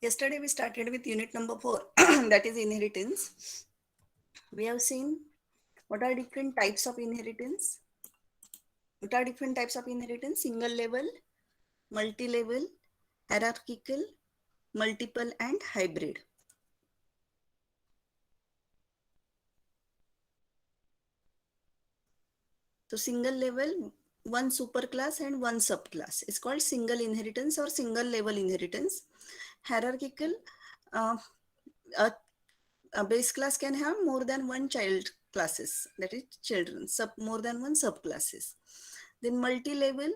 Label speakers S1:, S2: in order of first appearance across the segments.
S1: Yesterday we started with unit number 4 that is inheritance. We have seen what are different types of inheritance. What are different types of inheritance? Single level, multi-level, hierarchical, multiple and hybrid. So single level, one superclass and one subclass is called single inheritance or single level inheritance. Hierarchical, uh, a, a base class can have more than one child classes, that is children, more than one subclasses. Then multi-level,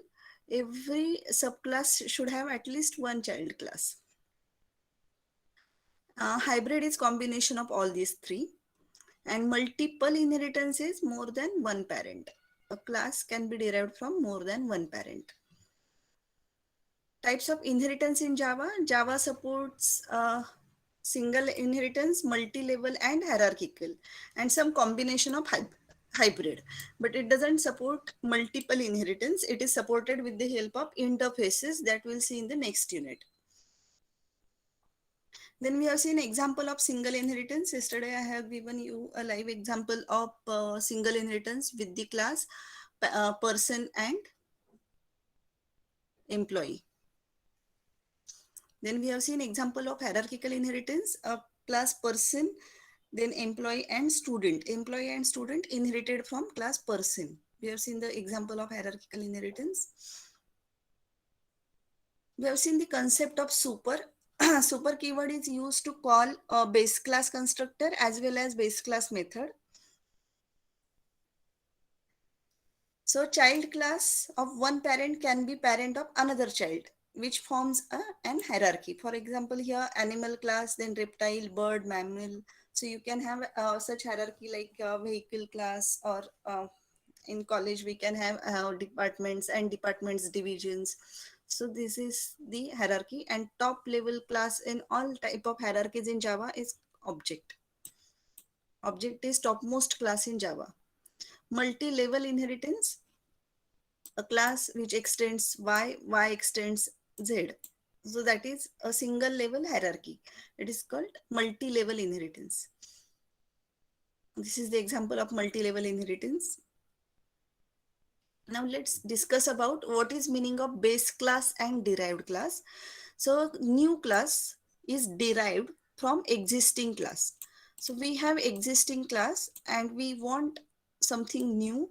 S1: every subclass should have at least one child class. Hybrid is combination of all these three, and multiple inheritance is more than one parent. A class can be derived from more than one parent. Types of inheritance in Java. Java supports single inheritance, multi-level and hierarchical, and some combination of hybrid. But it doesn't support multiple inheritance. It is supported with the help of interfaces that we'll see in the next unit. Then we have seen example of single inheritance. Yesterday I have given you a live example of single inheritance with the class person and employee. Then we have seen example of hierarchical inheritance, a class person, then employee and student. Employee and student inherited from class person. We have seen the example of hierarchical inheritance. We have seen the concept of super. Super keyword is used to call a base class constructor as well as base class method. So child class of one parent can be parent of another child, which forms an hierarchy. For example, here animal class, then reptile, bird, mammal. So you can have such hierarchy like vehicle class, or in college we can have departments and departments divisions. So this is the hierarchy, and top level class in all type of hierarchies in Java is object. Object is topmost class in Java. Multi-level inheritance, a class which extends y extends z. So that is a single level hierarchy. It is called multi-level inheritance. This is the example of multi-level inheritance. Now let's discuss about what is meaning of base class and derived class. So new class is derived from existing class. So we have existing class and we want something new,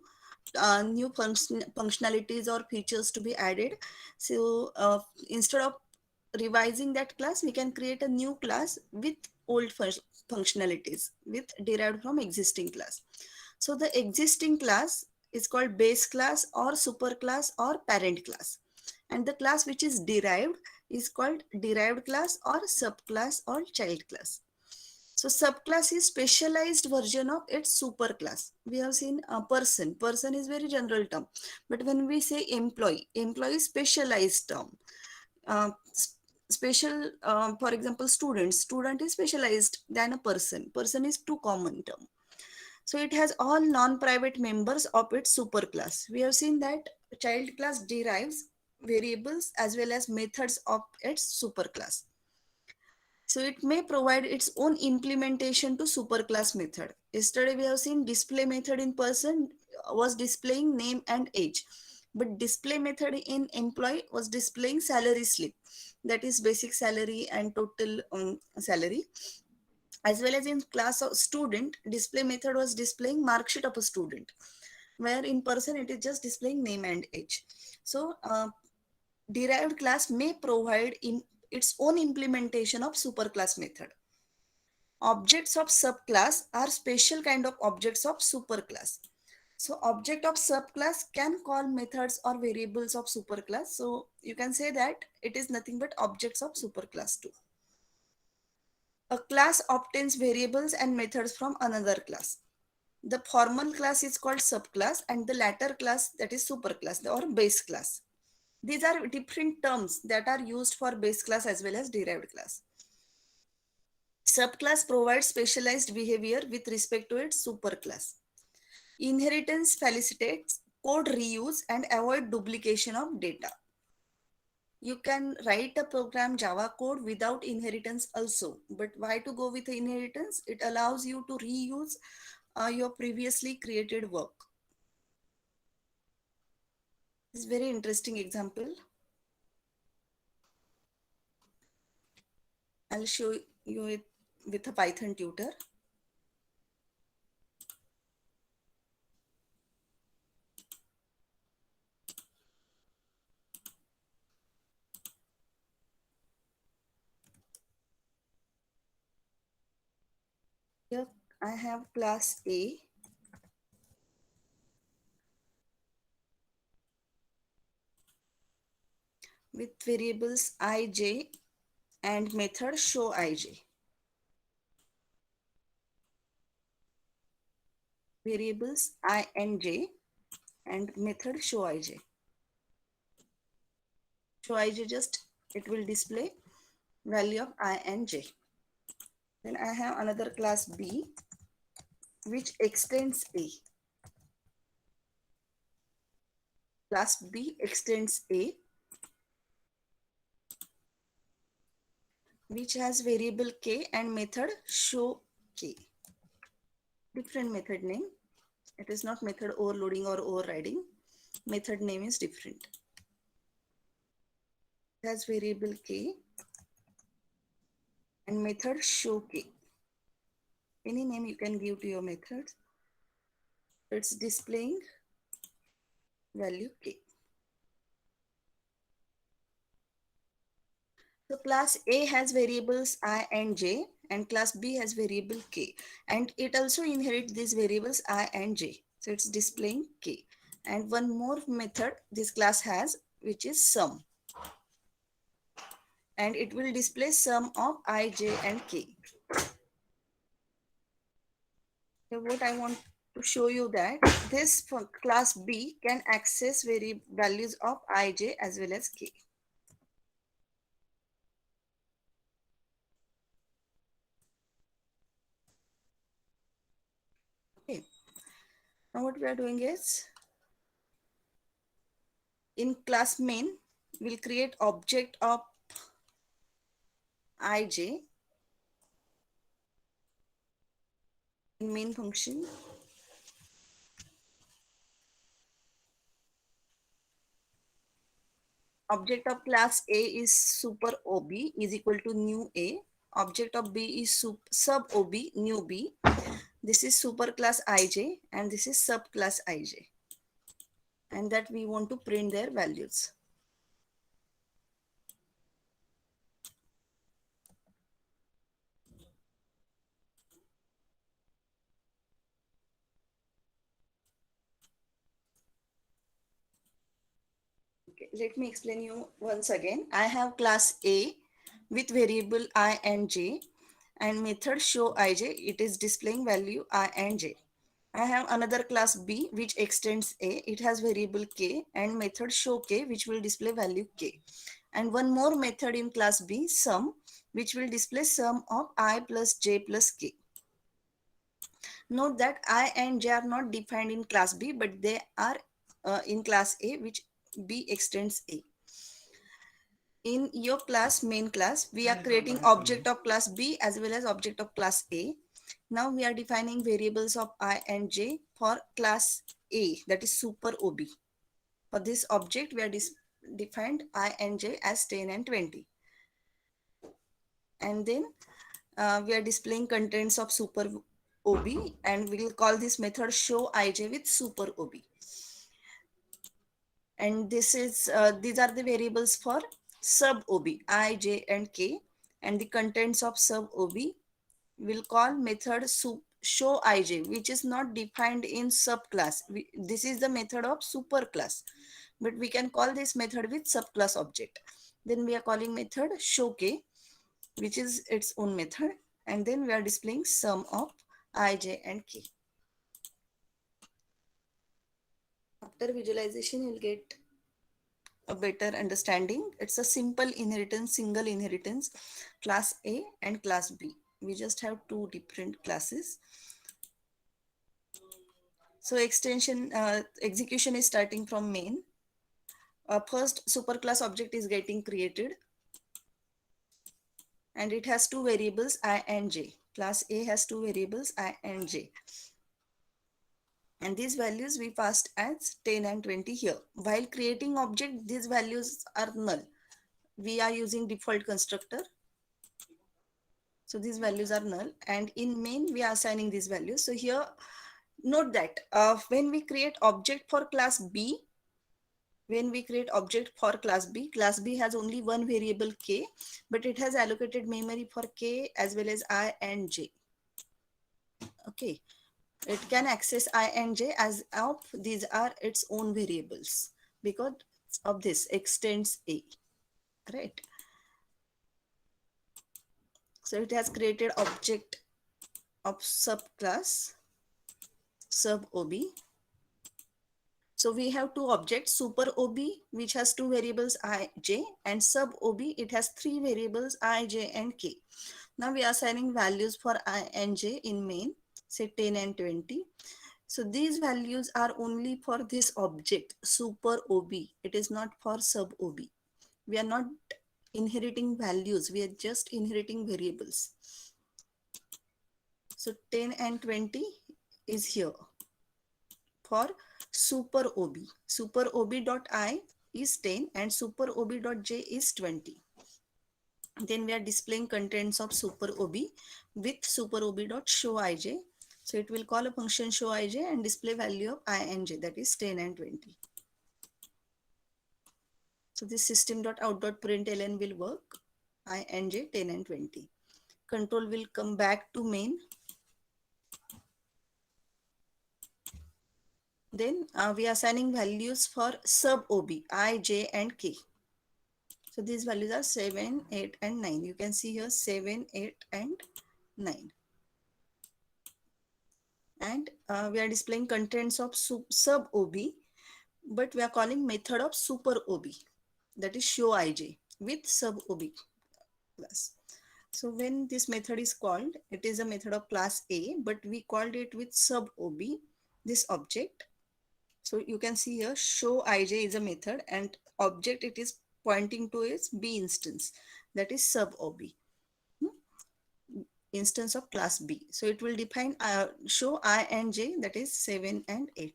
S1: new functionalities or features to be added. So instead of revising that class, we can create a new class with old functionalities with derived from existing class. So the existing class is called base class or superclass or parent class, and the class which is derived is called derived class or subclass or child class. So subclass is specialized version of its superclass. We have seen a person. Person is very general term, but when we say employee, employee is specialized term. Uh, Special, for example, student is specialized than a person. Person is too common term. So it has all non-private members of its superclass. We have seen that child class derives variables as well as methods of its superclass. So it may provide its own implementation to superclass method. Yesterday we have seen display method in person was displaying name and age. But display method in employee was displaying salary slip. That is basic salary and total salary. As well as in class of student, display method was displaying mark sheet of a student. Where in person it is just displaying name and age. So derived class may provide in its own implementation of superclass method. Objects of subclass are special kind of objects of superclass. So object of subclass can call methods or variables of superclass. So you can say that it is nothing but objects of superclass too. A class obtains variables and methods from another class. The formal class is called subclass and the latter class, that is superclass or base class. These are different terms that are used for base class as well as derived class. Subclass provides specialized behavior with respect to its superclass. Inheritance facilitates code reuse and avoid duplication of data. you can write a program Java code without inheritance also. But why to go with inheritance? It allows you to reuse your previously created work. This is very interesting example. I'll show you it with a Python tutor. Here I have class A with variables ij and method show ij. Variables I and j and method show ij. Show ij, just it will display value of I and j. Then I have another class B which extends A. Class B extends A, which has variable k and method show k. Different method name. It is not method overloading or overriding. Method name is different. It has variable k and method show k. Any name you can give to your method. It's displaying value k. So class A has variables I and j, and class B has variable k, and it also inherits these variables I and j. So it's displaying k. And one more method this class has, which is sum, and it will display sum of I, j and k. So what I want to show you that this class B can access values of I, j as well as k. Okay. Now what we are doing is, in class main, we'll create object of ij in main function. Object of class A is super OB is equal to new A. Object of B is sub OB new B. This is super class ij and this is sub class ij. And that we want to print their values. Okay, let me explain you once again. I have class A with variable I and j and method show ij. It is displaying value I and j. I have another class B which extends A. It has variable k and method show k which will display value k. And one more method in class B, sum, which will display sum of I plus j plus k. Note that I and j are not defined in class B, but they are in class A, which B extends A. In your class, main class, we are creating object of class B as well as object of class A. Now we are defining variables of I and j for class A, that is super OB. For this object, we are defined I and j as 10 and 20. And then we are displaying contents of super OB, and we will call this method show ij with super OB. And this is these are the variables for sub OB I, j and k, and the contents of sub OB will call method show ij, which is not defined in subclass. This is the method of superclass, but we can call this method with subclass object. Then we are calling method show k, which is its own method, and then we are displaying sum of I, j and k. After visualization, you'll get a better understanding. It's a simple inheritance, single inheritance, class A and class B. We just have two different classes. So extension execution is starting from main. First superclass object is getting created, and it has two variables I and j. Class A has two variables I and j. And these values we passed as 10 and 20 here. While creating object, these values are null. We are using default constructor. So these values are null, and in main we are assigning these values. So here note that when we create object for class B, class B has only one variable k, but it has allocated memory for k as well as I and j. Okay, it can access I and j as of these are its own variables because of this extends A, right? So it has created object of subclass sub ob. So we have two objects, super ob, which has two variables I, j, and sub ob, it has three variables I, j, and k. Now we are assigning values for I and j in main, say 10 and 20. So these values are only for this object, super ob. It is not for sub ob. We are not inheriting values, we are just inheriting variables. So 10 and 20 is here for super ob. Super ob.I is 10 and super ob.j is 20. Then we are displaying contents of super ob with super ob.showij. So it will call a function showij and display value of I and j, that is 10 and 20. So this system.out.println will work, I and j 10 and 20. Control will come back to main. Then we are assigning values for sub ob, I, j, and k. So these values are 7, 8, and 9. You can see here 7, 8, and 9. And we are displaying contents of sub ob, but we are calling method of super ob, that is show ij with sub ob class. So when this method is called, it is a method of class A, but we called it with sub ob, this object. So you can see here show ij is a method and object it is pointing to is B instance, that is sub ob, instance of class B. So it will define show I and j, that is 7 and 8.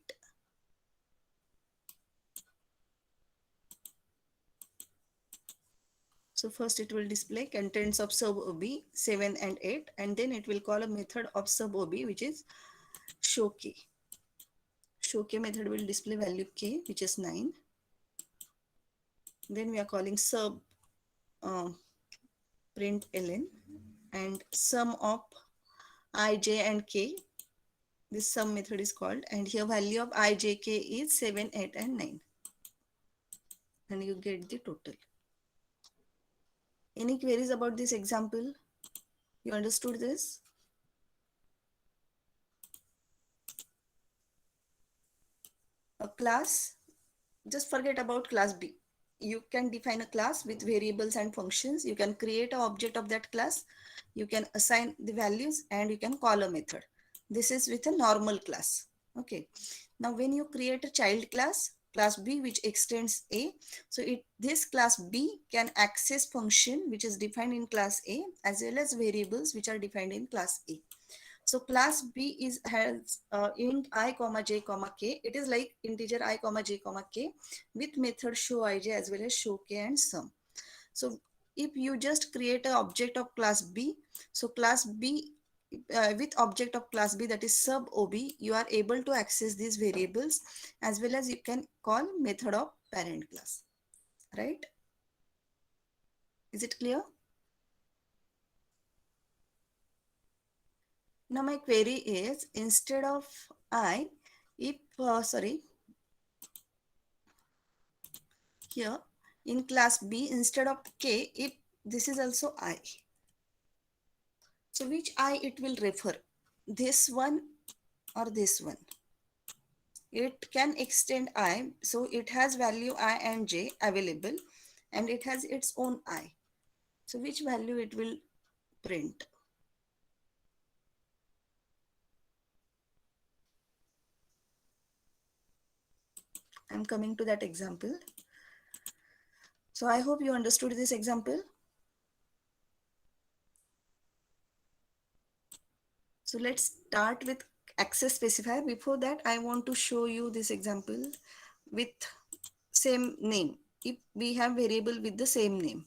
S1: So first it will display contents of sub ob 7 and 8, and then it will call a method of sub ob which is show k. Show k method will display value k, which is 9. Then we are calling sub println and sum of I, j, and k. This sum method is called, and here value of I, j, k is 7, 8, and 9. And you get the total. Any queries about this example? You understood this? A class, just forget about class B. You can define a class with variables and functions. You can create an object of that class. You can assign the values and you can call a method. This is with a normal class. Okay. Now when you create a child class, class B which extends A, so this class B can access function which is defined in class A as well as variables which are defined in class A. So class B has int I comma j comma k. It is like integer I comma j comma k with method show ij as well as show k and sum. So if you just create an object of class B, so class B with object of class B, that is sub ob, you are able to access these variables as well as you can call method of parent class, right? Is it clear? Now my query is, instead of I, if here in class B, instead of k, if this is also I, so which I it will refer, this one or this one? It can extend I, so it has value I and j available and it has its own I. So which value it will print? I'm coming to that example. So I hope you understood this example. So let's start with access specifier. Before that, I want to show you this example with same name. If we have variable with the same name.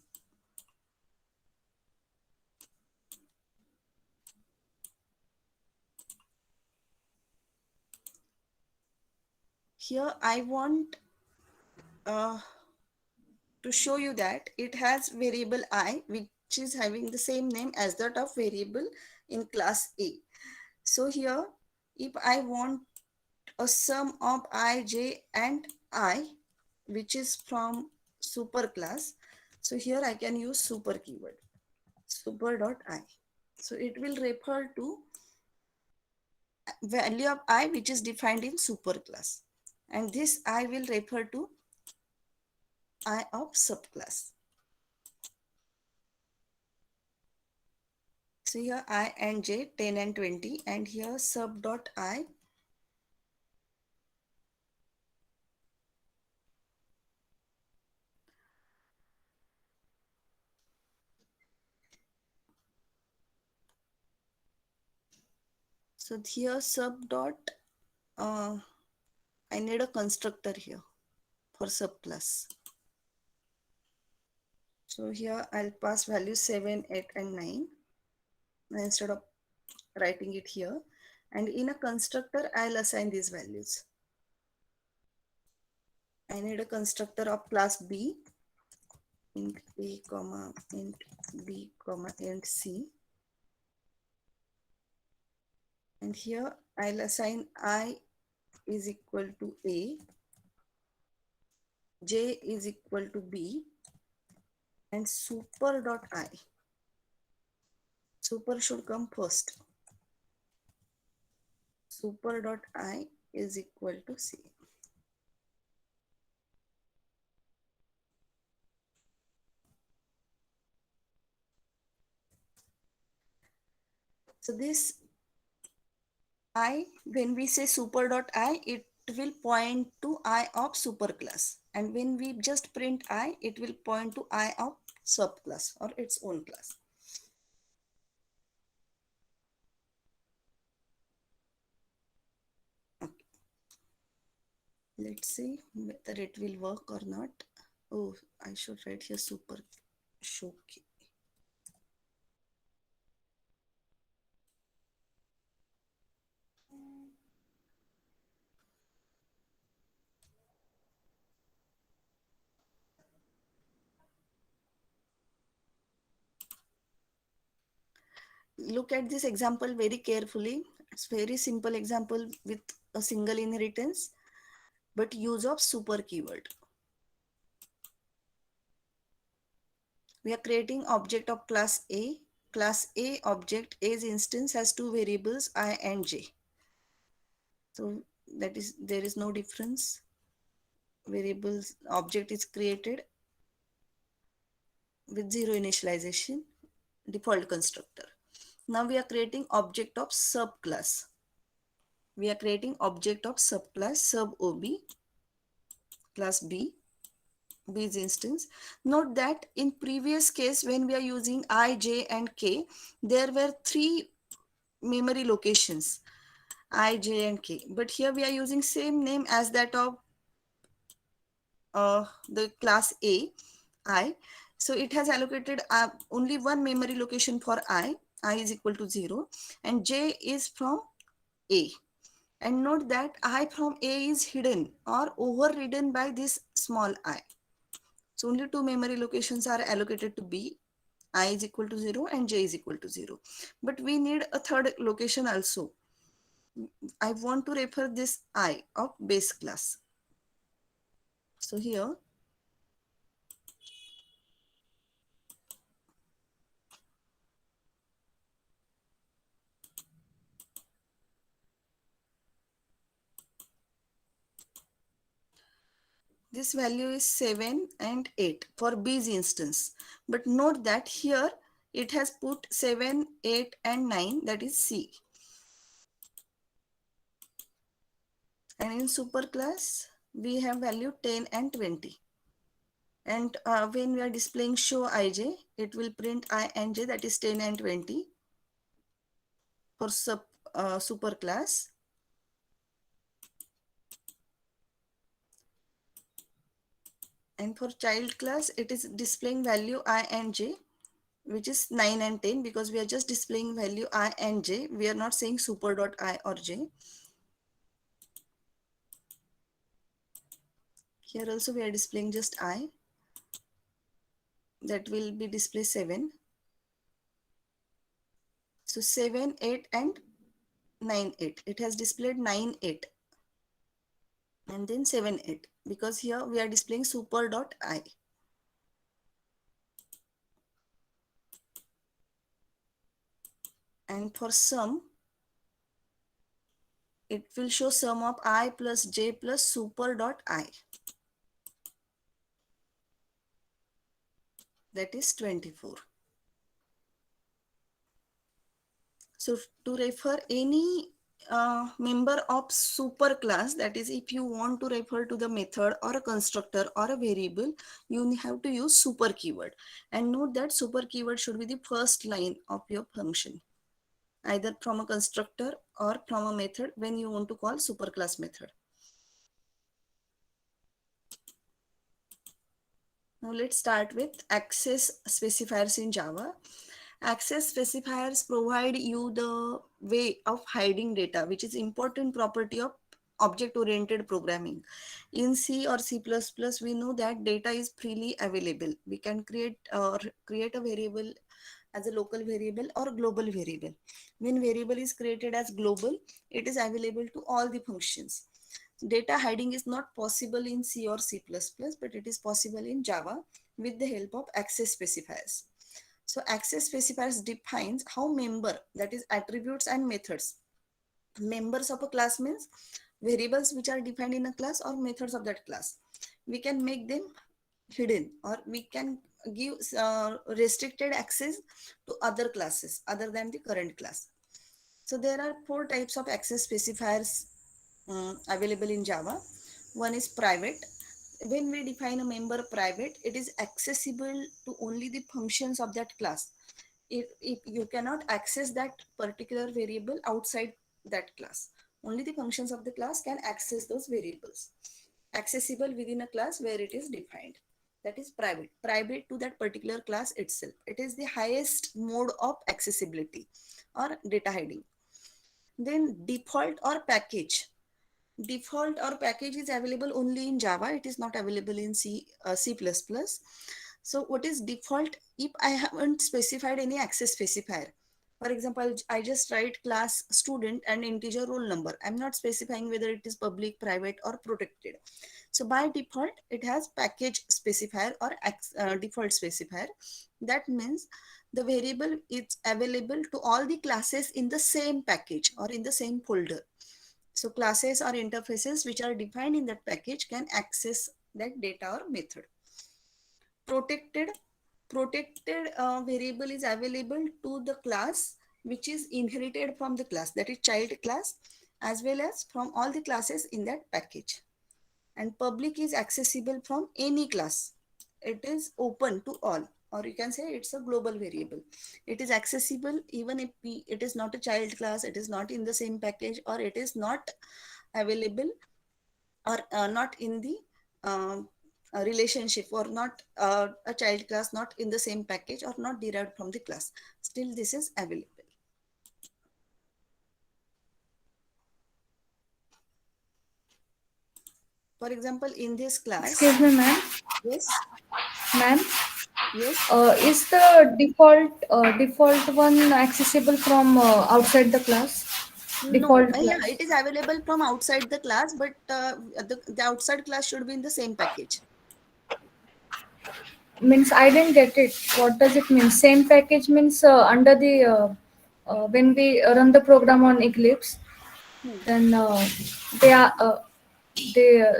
S1: Here I want to show you that it has variable I, which is having the same name as that of variable in class A. So here, if I want a sum of I, J and I, which is from super class, so here I can use super keyword, super dot I. So it will refer to value of I, which is defined in super class. And this I will refer to I of subclass. So here I and j 10 and 20, and here sub dot I. So here sub dot I need a constructor here for subclass. So here I'll pass values 7, 8 and 9 instead of writing it here. And in a constructor, I'll assign these values. I need a constructor of class B, int A, comma, int B, comma, int C. And here I'll assign I is equal to A, J is equal to B, and super dot I. Super should come first. Super dot I is equal to C. So this I, when we say super dot I, it will point to I of superclass. And when we just print I, it will point to I of subclass or its own class. Okay. Let's see whether it will work or not. Oh, I should write here super show key. Look at this example very carefully. It's very simple example with a single inheritance, but use of super keyword. We are creating object of class A. Class A object A's instance has two variables I and J. So that is, there is no difference. Variables object is created with zero initialization, default constructor. Now we are creating object of subclass. We are creating object of subclass sub OB, class B, B's instance. Note that in previous case when we are using I, J and K, there were three memory locations I, J and K. But here we are using same name as that of the class A, I. So it has allocated only one memory location for I is equal to 0, and J is from A. And note that I from A is hidden or overridden by this small I. So only two memory locations are allocated to B. I is equal to 0 and J is equal to 0. But we need a third location also. I want to refer this I of base class. So here this value is 7 and 8 for B's instance. But note that here it has put 7, 8 and 9, that is C. And in superclass we have value 10 and 20. And when we are displaying show ij, it will print I and j, that is 10 and 20 for super class. And for child class, it is displaying value I and j, which is 9 and 10, because we are just displaying value I and j. We are not saying super dot I or j. Here also we are displaying just I. That will be display 7. So 7, 8 and 9, 8. It has displayed 9, 8. And then 7, 8. Because here we are displaying super dot I. And for sum, it will show sum of I plus j plus super dot I. That is 24. So to refer any member of super class, that is if you want to refer to the method or a constructor or a variable, you have to use super keyword. And note that super keyword should be the first line of your function, either from a constructor or from a method when you want to call superclass method. Now let's start with access specifiers in Java. Access specifiers provide you the way of hiding data, which is important property of object-oriented programming. In C or C++, we know that data is freely available. We can create a variable as a local variable or global variable. When variable is created as global, it is available to all the functions. Data hiding is not possible in C or C++, but it is possible in Java with the help of access specifiers. So access specifiers defines how member, that is attributes and methods. Members of a class means variables which are defined in a class or methods of that class. We can make them hidden, or we can give restricted access to other classes other than the current class. So there are 4 types of access specifiers available in Java. One is private. When we define a member private, it is accessible to only the functions of that class. If you cannot access that particular variable outside that class, only the functions of the class can access those variables. Accessible within a class where it is defined. That is private. Private to that particular class itself. It is the highest mode of accessibility or data hiding. Then default or package. Default or package is available only in Java. It is not available in C++. So what is default? If I haven't specified any access specifier, for example, I just write class student and integer roll number. I'm not specifying whether it is public, private or protected. So by default, it has package specifier or default specifier. That means the variable is available to all the classes in the same package or in the same folder. So classes or interfaces which are defined in that package can access that data or method. Protected variable is available to the class which is inherited from the class, that is child class, as well as from all the classes in that package. And public is accessible from any class. It is open to all, or you can say it's a global variable. It is accessible even if it is not a child class, it is not in the same package, or it is not available, or not in the relationship, or not a child class, not in the same package, or not derived from the class. Still this is available. For example, in this class.
S2: Excuse me, ma'am.
S1: Yes.
S2: Ma'am,
S1: Yes.
S2: is the default one accessible from outside the class?
S1: No,
S2: Default
S1: yeah,
S2: class
S1: it is available from outside the class, but the outside class should be in the same package.
S2: means I didn't get it. What does it mean? Same package means under the when we run the program on Eclipse,
S1: Hmm.
S2: then they are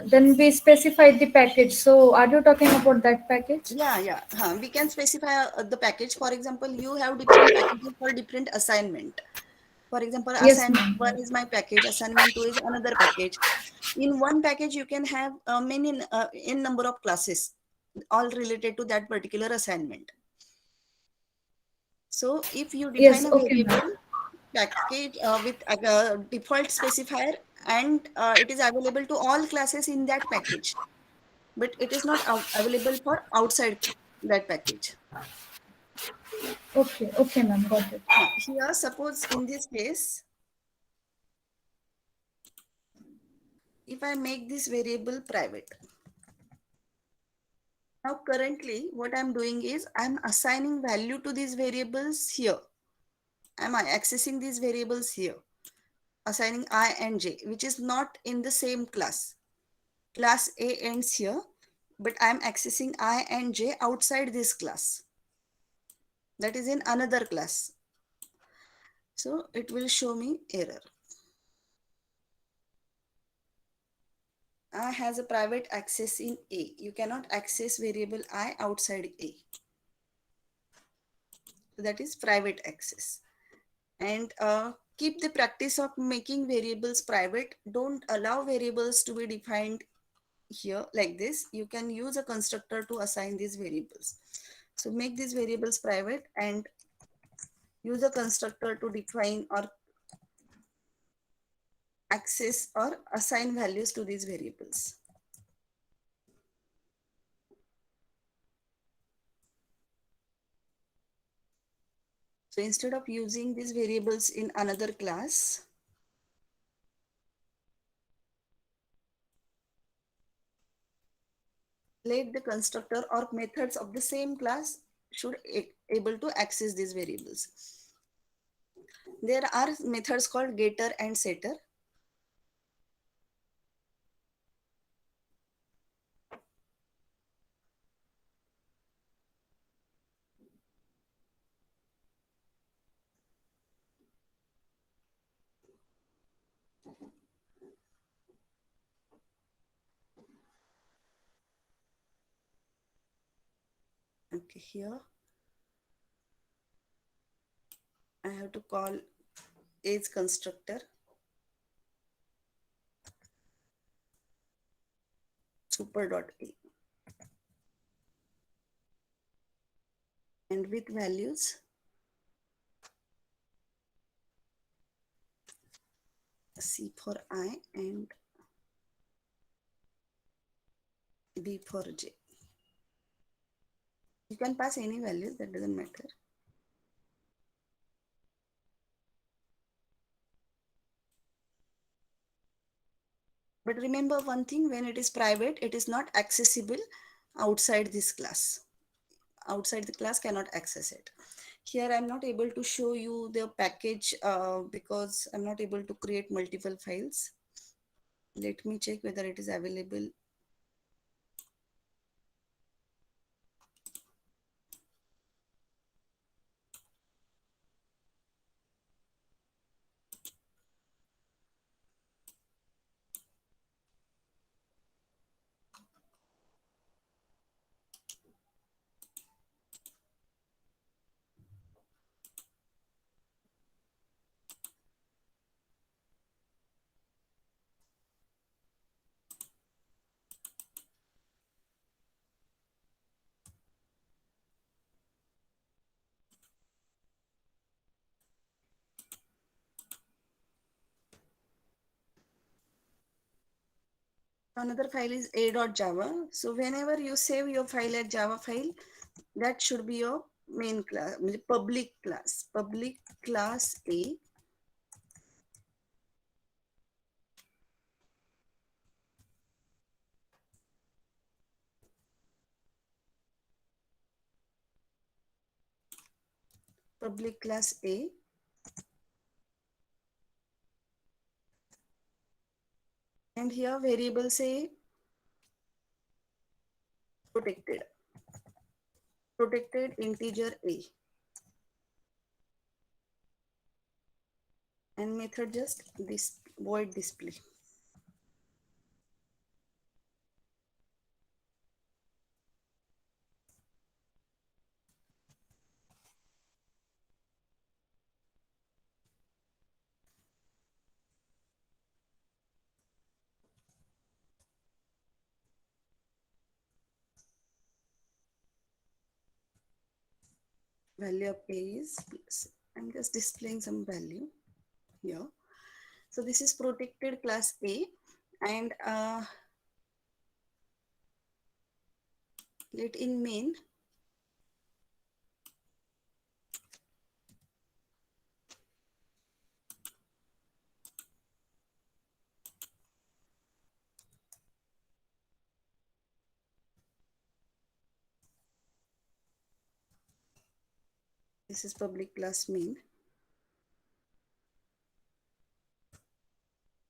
S2: then we specify the package. So are you talking about that package?
S1: Yeah, yeah. We can specify the package. For example, you have different packages for different assignment. For example,
S2: Yes,
S1: assignment
S2: ma'am.
S1: one is my package, assignment two is another package. In one package, you can have many in number of classes. all related to that particular assignment. So if you define
S2: Yes,
S1: a
S2: okay, ma'am.
S1: variable package with a default specifier, and it is available to all classes in that package, but it is not available for outside that package.
S2: Okay, okay, ma'am. Got it.
S1: Here, suppose in this case, if I make this variable private, now currently what I'm doing is I'm assigning value to these variables here. Am I accessing these variables here? Assigning I and j, which is not in the same class. Class A ends here, but I'm accessing I and j outside this class. That is in another class. So it will show me error. I has a private access in A. You cannot access variable I outside A. So that is private access. And keep the practice of making variables private. Don't allow variables to be defined here like this. You can use a constructor to assign these variables. So make these variables private and use a constructor to define or access or assign values to these variables. So instead of using these variables in another class, let the constructor or methods of the same class should able to access these variables. There are methods called getter and setter. Okay, here I have to call age constructor super.a, and with values C for I and D for j. You can pass any values, that doesn't matter. But remember one thing, when it is private, it is not accessible outside this class. Outside the class cannot access it. Here I'm not able to show you the package because I'm not able to create multiple files. Let me check whether it is available. Another file is a.java. So whenever you save your file as Java file, that should be your main class, public class. Public class A. Public class A. And here variable say protected. Protected integer A. And method just this void display. value of A is, I'm just displaying some value here. So this is protected class A, and let in main this is public class main.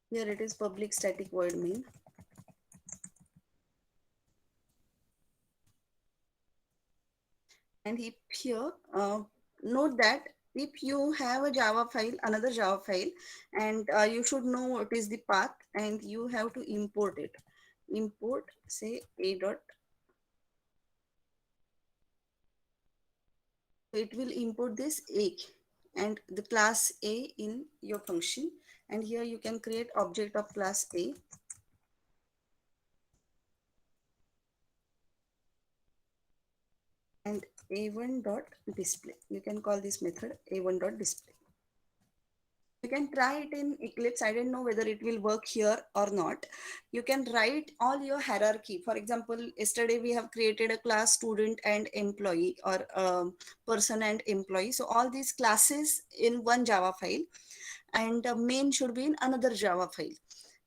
S1: Here it is public static void main. And if here, note that if you have a Java file, another Java file, and you should know what is the path, and you have to import it. Import, say, a dot. It will import this A and the class A in your function. And here you can create object of class A. And a1 dot display. You can call this method a1 dot display. You can try it in Eclipse. I don't know whether it will work here or not. You can write all your hierarchy. For example, yesterday we have created a class student and employee, or person and employee. So all these classes in one Java file, and main should be in another Java file.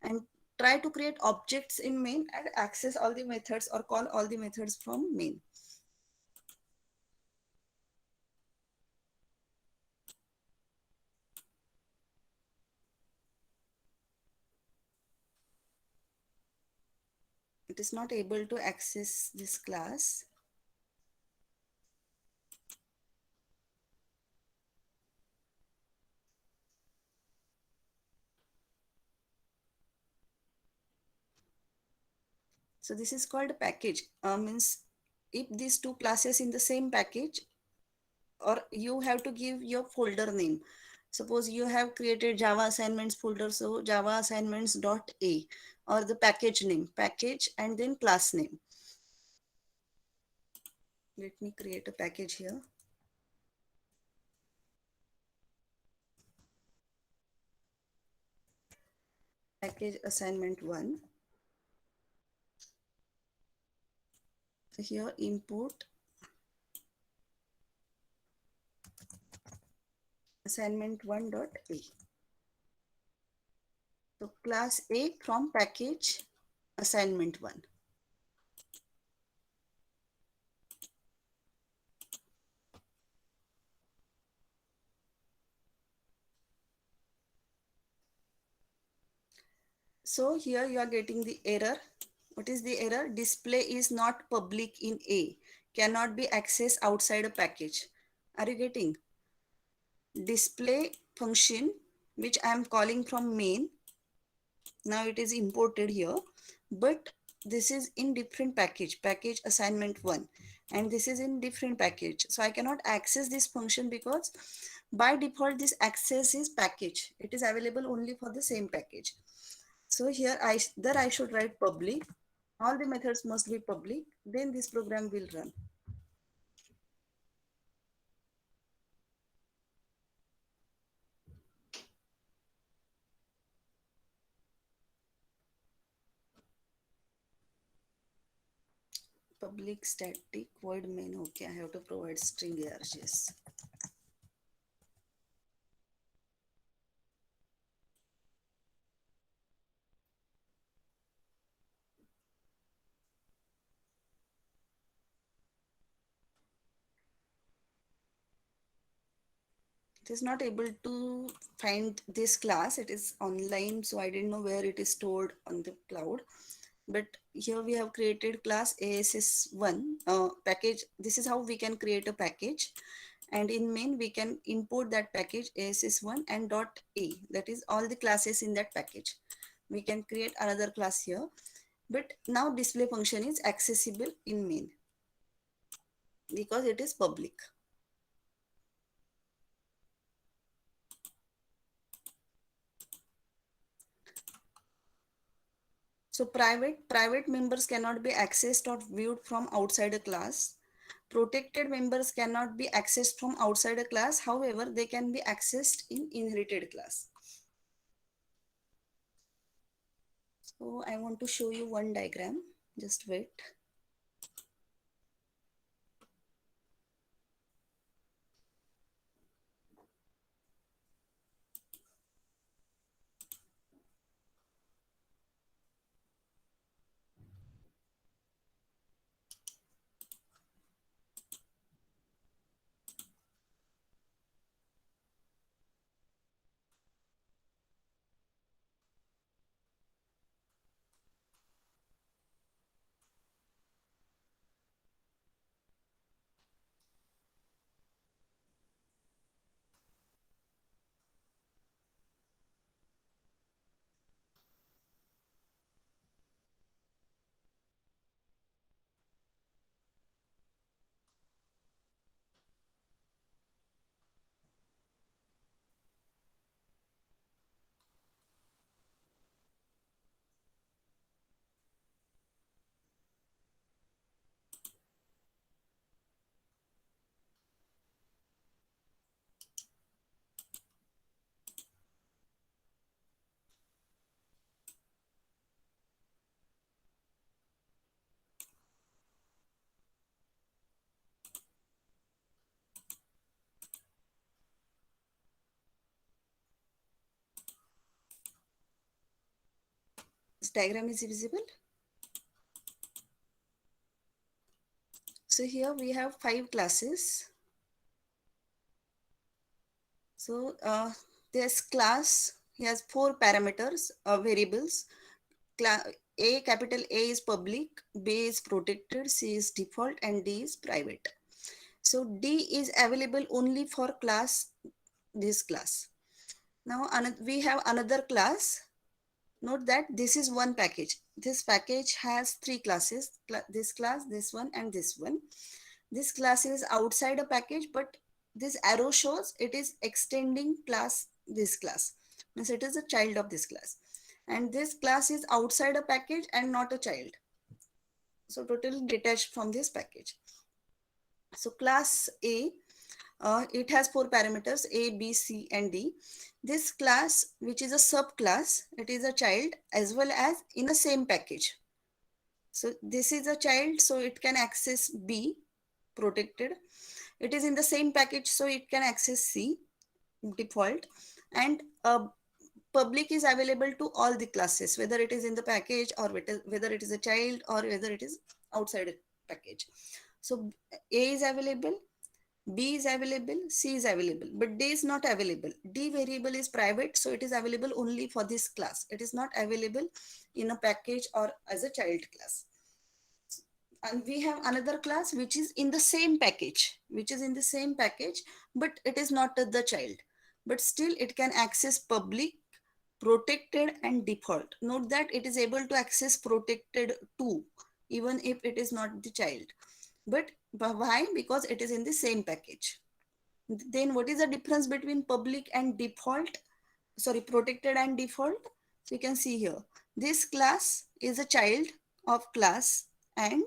S1: And try to create objects in main and access all the methods or call all the methods from main. It is not able to access this class. So this is called package. Means if these two classes in the same package, or you have to give your folder name. Suppose you have created Java assignments folder, so Java assignments dot A, or the package name, package and then class name. Let me create a package here. Package assignment 1. So here import assignment 1 dot A. So class A from package assignment 1. So here you are getting the error. What is the error? Display is not public in A, cannot be accessed outside a package. Are you getting? Display function, which I am calling from main. Now it is imported here, but this is in different package, package assignment 1. And this is in different package. So I cannot access this function because by default this access is package. It is available only for the same package. So here I should write public. All the methods must be public. Then this program will run. Public static void main. Okay, I have to provide string args. It is not able to find this class. It is online, so I didn't know where it is stored on the cloud. But here we have created class ASS1 package. This is how we can create a package. And in main, we can import that package ASS1 and .a. That is all the classes in that package. We can create another class here. But now display function is accessible in main because it is public. So private members cannot be accessed or viewed from outside a class. Protected members cannot be accessed from outside a class. However, they can be accessed in inherited class. So I want to show you one diagram. Just wait. This diagram is visible. So here we have 5 classes. So this class has 4 parameters, variables. A, capital A is public, B is protected, C is default, and D is private. So D is available only for this class. Now we have another class. Note that this is one package. This package has 3 classes, this class, this one, and this one. This class is outside a package, but this arrow shows it is extending this class. Means it is a child of this class. And this class is outside a package and not a child. So totally detached from this package. So class A, it has 4 parameters, A, B, C, and D. This class, which is a subclass, it is a child as well as in the same package. So this is a child, so it can access B, protected. It is in the same package, so it can access C, default. And public is available to all the classes, whether it is in the package or whether it is a child or whether it is outside a package. So A is available, B is available, C is available, but D is not available. D variable is private, so it is available only for this class. It is not available in a package or as a child class. And we have another class which is in the same package, but it is not the child. But still it can access public, protected, and default. Note that it is able to access protected too, even if it is not the child. But why? Because it is in the same package. Then what is the difference between public and default? Sorry, protected and default? So you can see here, this class is a child of class and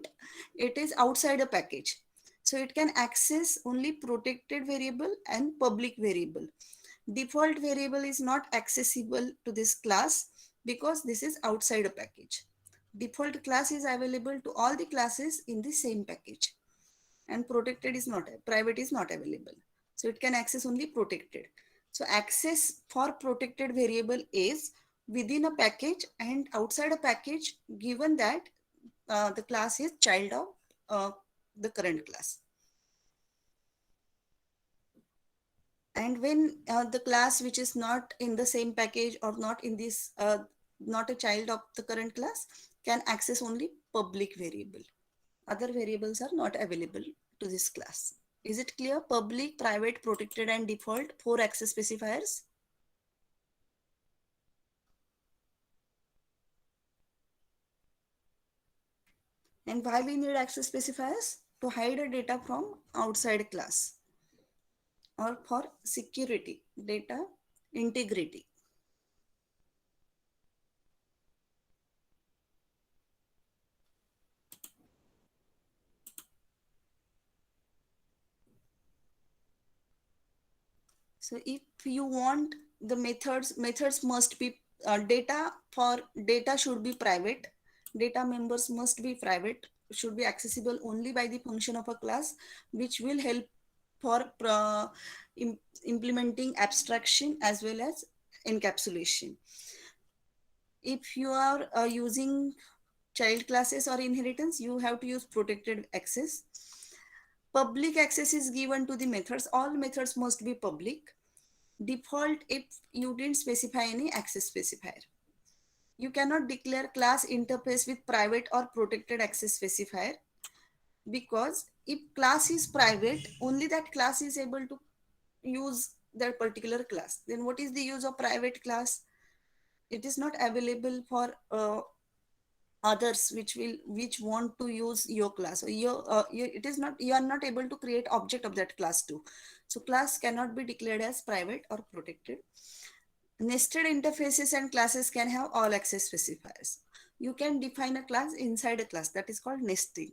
S1: it is outside a package. So it can access only protected variable and public variable. Default variable is not accessible to this class because this is outside a package. Default class is available to all the classes in the same package, and private is not available. So it can access only protected. So access for protected variable is within a package and outside a package, given that the class is child of the current class. And when the class which is not in the same package or not in this, not a child of the current class, can access only public variable. Other variables are not available to this class. Is it clear? Public, private, protected, and default, 4 access specifiers. And why we need access specifiers? To hide a data from outside class or for security, data integrity. So if you want the methods must be data should be private. Data members must be private, should be accessible only by the function of a class, which will help for implementing abstraction as well as encapsulation. If you are using child classes or inheritance, you have to use protected access. Public access is given to the methods. All methods must be public. Default if you didn't specify any access specifier. You cannot declare class interface with private or protected access specifier, because if class is private, only that class is able to use that particular class. Then what is the use of private class? It is not available for others which want to use your class. So it is not, you are not able to create object of that class too. So class cannot be declared as private or protected. Nested interfaces and classes can have all access specifiers. You can define a class inside a class, that is called nesting.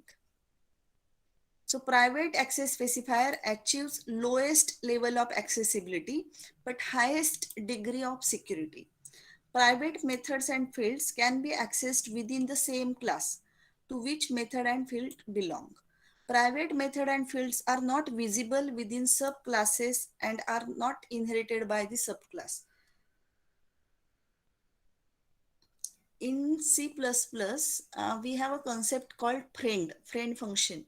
S1: So private access specifier achieves lowest level of accessibility but highest degree of security. Private methods and fields can be accessed within the same class to which method and field belong. Private method and fields are not visible within subclasses and are not inherited by the subclass. In C++, we have a concept called friend function.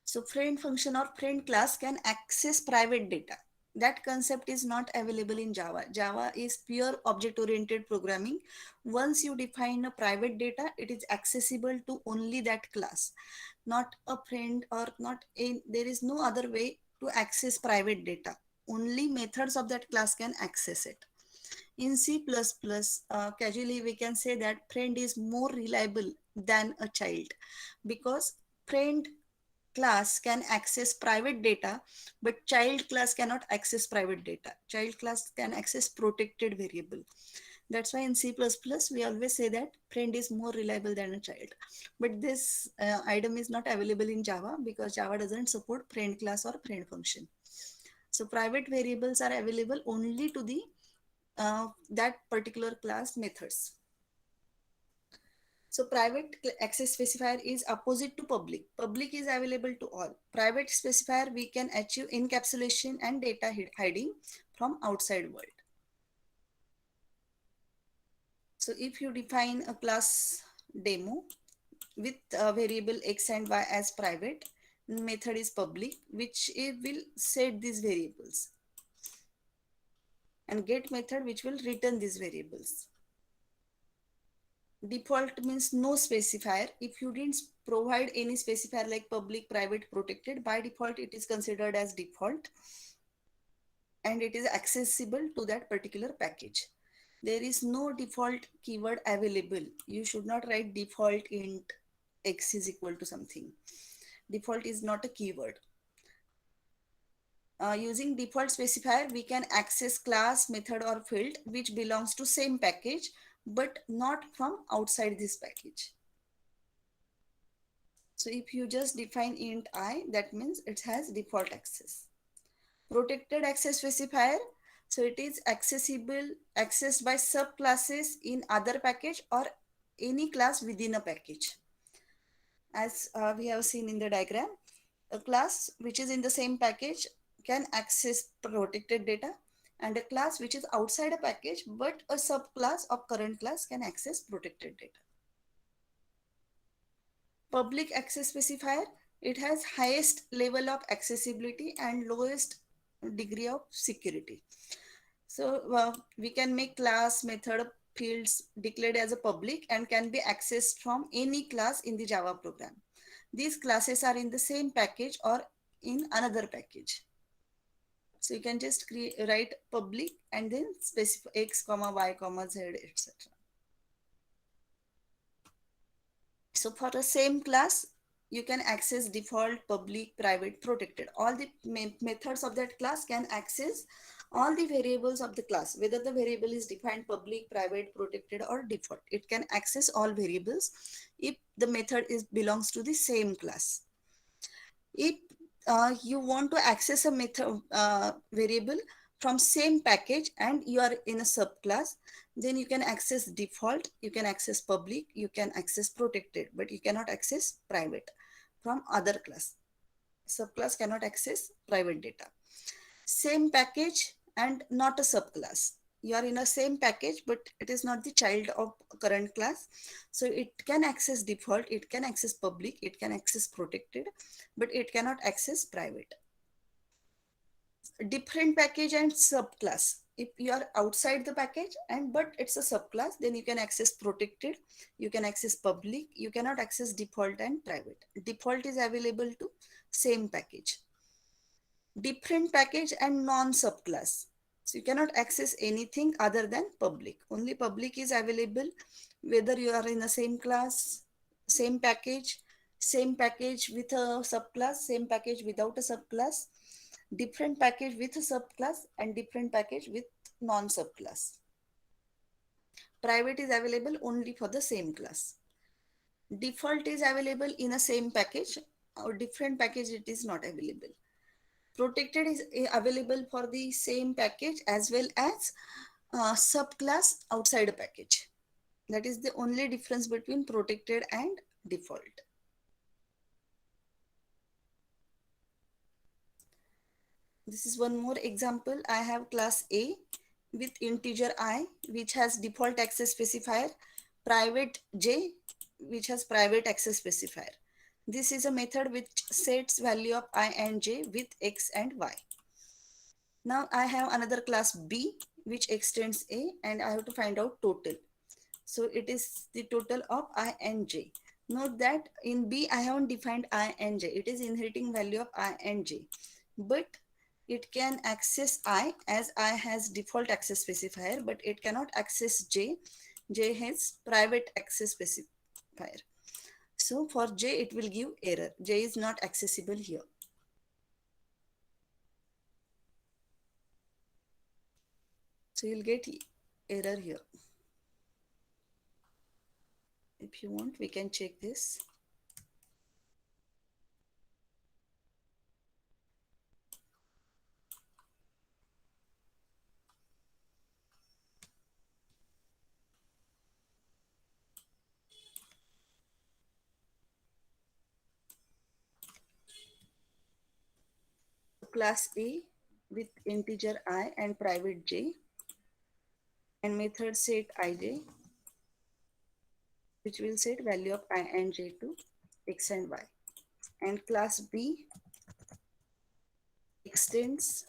S1: So friend function or friend class can access private data. That concept is not available in Java. Java is pure object-oriented programming. Once you define a private data, it is accessible to only that class, not a friend or not a, there is no other way to access private data. Only methods of that class can access it. In C++, casually we can say that friend is more reliable than a child, because friend class can access private data, but child class cannot access private data. Child class can access protected variable. That's why in C++ we always say that friend is more reliable than a child. But this item is not available in Java because Java doesn't support friend class or friend function. So private variables are available only to the that particular class methods. So private access specifier is opposite to public. Public is available to all. Private specifier, we can achieve encapsulation and data hiding from outside world. So if you define a class demo with a variable x and y as private, method is public, which it will set these variables, and get method which will return these variables. Default means no specifier. If you didn't provide any specifier like public, private, protected, by default it is considered as default and it is accessible to that particular package. There is no default keyword available. You should not write default int x is equal to something. Default is not a keyword. Using default specifier, we can access class, method or field which belongs to same package but not from outside this package. So if you just define int I, that means it has default access. Protected access specifier, so it is accessed by subclasses in other package or any class within a package. As we have seen in the diagram, a class which is in the same package can access protected data, and a class which is outside a package but a subclass of current class can access protected data. Public access specifier, it has highest level of accessibility and lowest degree of security. So we can make class, method, fields declared as a public and can be accessed from any class in the Java program. These classes are in the same package or in another package. So you can just write public and then specify x, y, z, etc. So for the same class, you can access default, public, private, protected. All the methods of that class can access all the variables of the class, whether the variable is defined public, private, protected, or default. It can access all variables if the method belongs to the same class. If you want to access a method variable from same package and you are in a subclass, then you can access default, you can access public, you can access protected, but you cannot access private from other class. Subclass cannot access private data. Same package and not a subclass. You are in a same package, but it is not the child of current class. So it can access default, it can access public, it can access protected, but it cannot access private. Different package and subclass. If you are outside the package and but it's a subclass, then you can access protected, you can access public, you cannot access default and private. Default is available to same package. Different package and non subclass. So you cannot access anything other than public. Only public is available whether you are in the same class, same package with a subclass, same package without a subclass, different package with a subclass, and different package with non subclass. Private is available only for the same class. Default is available in a same package or different package it is not available. Protected is available for the same package as well as subclass outside a package. That is the only difference between protected and default. This is one more example. I have class A with integer I, which has default access specifier, private J, which has private access specifier. This is a method which sets value of I and J with X and Y. Now I have another class B, which extends A, and I have to find out total. So it is the total of I and J. Note that in B, I haven't defined I and J. It is inheriting value of I and J. But it can access I as I has default access specifier, but it cannot access J. J has private access specifier. So for J, it will give error. J is not accessible here. So you'll get error here. If you want, we can check this. Class A with integer I and private J, and method set ij, which will set value of I and J to X and Y. And class B extends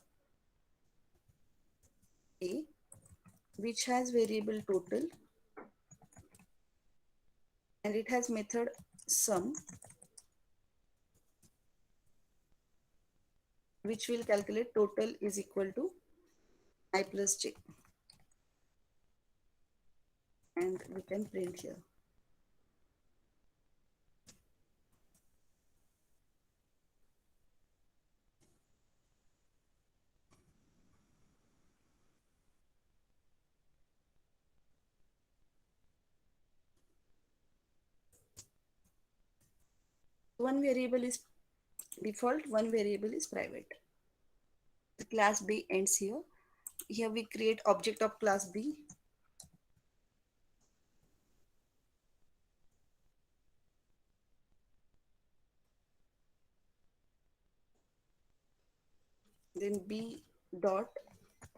S1: A, which has variable total, and it has method sum, which will calculate total is equal to I plus J. And we can print here. One variable is default, one variable is private. The class B ends here. Here we create object of class B. Then B dot,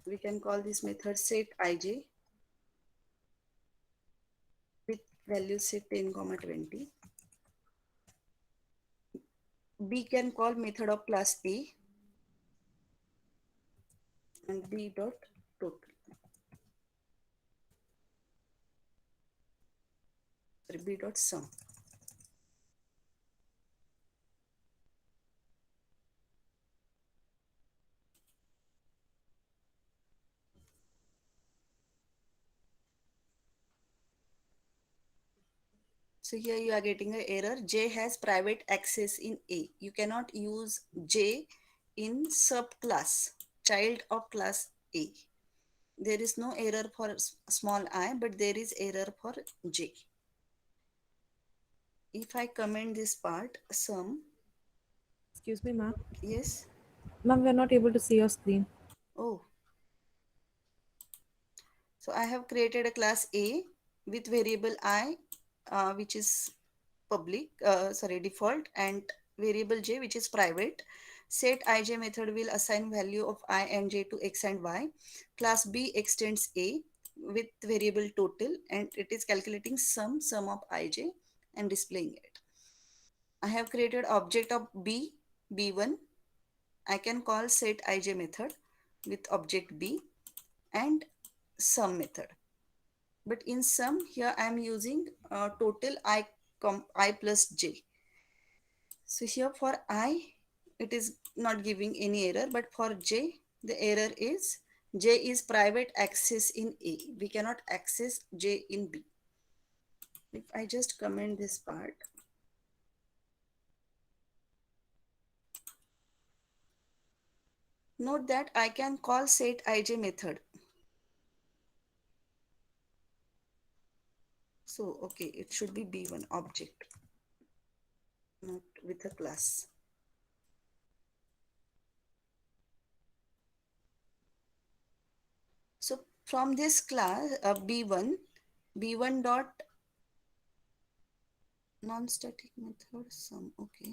S1: we can call this method set ij with value set 10, 20. B can call method of class A and B dot total. Sorry, B dot sum. So here you are getting an error. J has private access in A. You cannot use J in subclass, child of class A. There is no error for small I, but there is error for J. If I comment this part, sum,
S3: Excuse me, ma'am.
S1: yes.
S3: Ma'am, we are not able to see your screen.
S1: Oh, So I have created a class A with variable I, which is public, default, and variable j, which is private. Set ij method will assign value of I and j to x and y. Class B extends A with variable total, and it is calculating sum of ij and displaying it. I have created object of B, B1. I can call set ij method with object B and sum method. But in sum, here I am using total I plus j. So here for I, it is not giving any error, but for j, the error is j is private access in A. We cannot access j in B. If I just comment this part, note that I can call set ij method. So, okay, it should be B1 object, not with a class. So from this class, B1 dot non-static method sum, okay.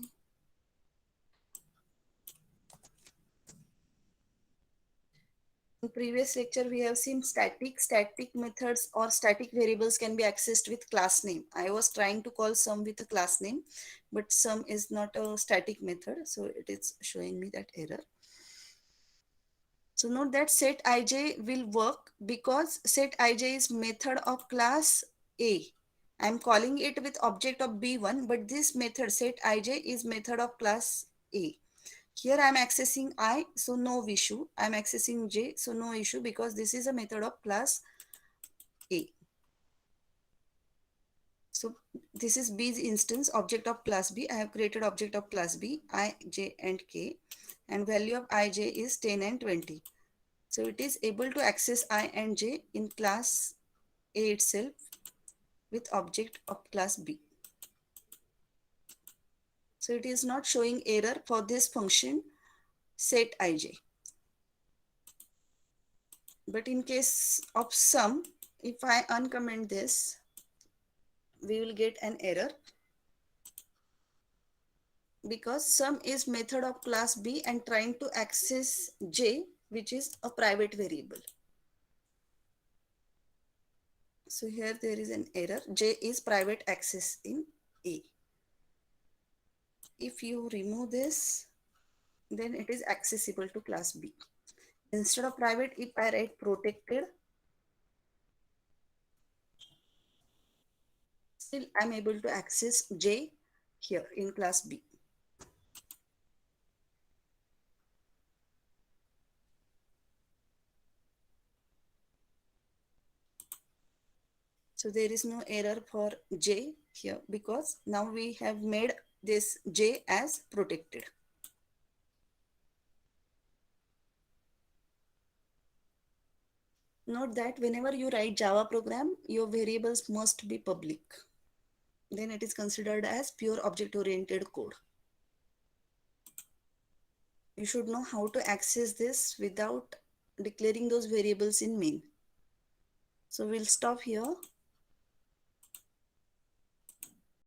S1: In previous lecture, we have seen static methods or static variables can be accessed with class name. I was trying to call sum with a class name, but sum is not a static method. So it is showing me that error. So note that set ij will work because set ij is method of class A. I'm calling it with object of B1, but this method set ij is method of class A. Here I'm accessing I, so no issue. I'm accessing J, so no issue because this is a method of class A. So this is B's instance, object of class B. I have created object of class B, I, J and K, and value of ij is 10 and 20. So it is able to access I and J in class A itself with object of class B. So it is not showing error for this function set ij. But in case of sum, if I uncomment this, we will get an error because sum is method of class B and trying to access J, which is a private variable. So here there is an error. J is private access in A. If you remove this, then it is accessible to class B. Instead of private, if I write protected, still I'm able to access J here in class B. So there is no error for J here because now we have made this J as protected. Note that whenever you write Java program, your variables must be public. Then it is considered as pure object-oriented code. You should know how to access this without declaring those variables in main. So we'll stop here.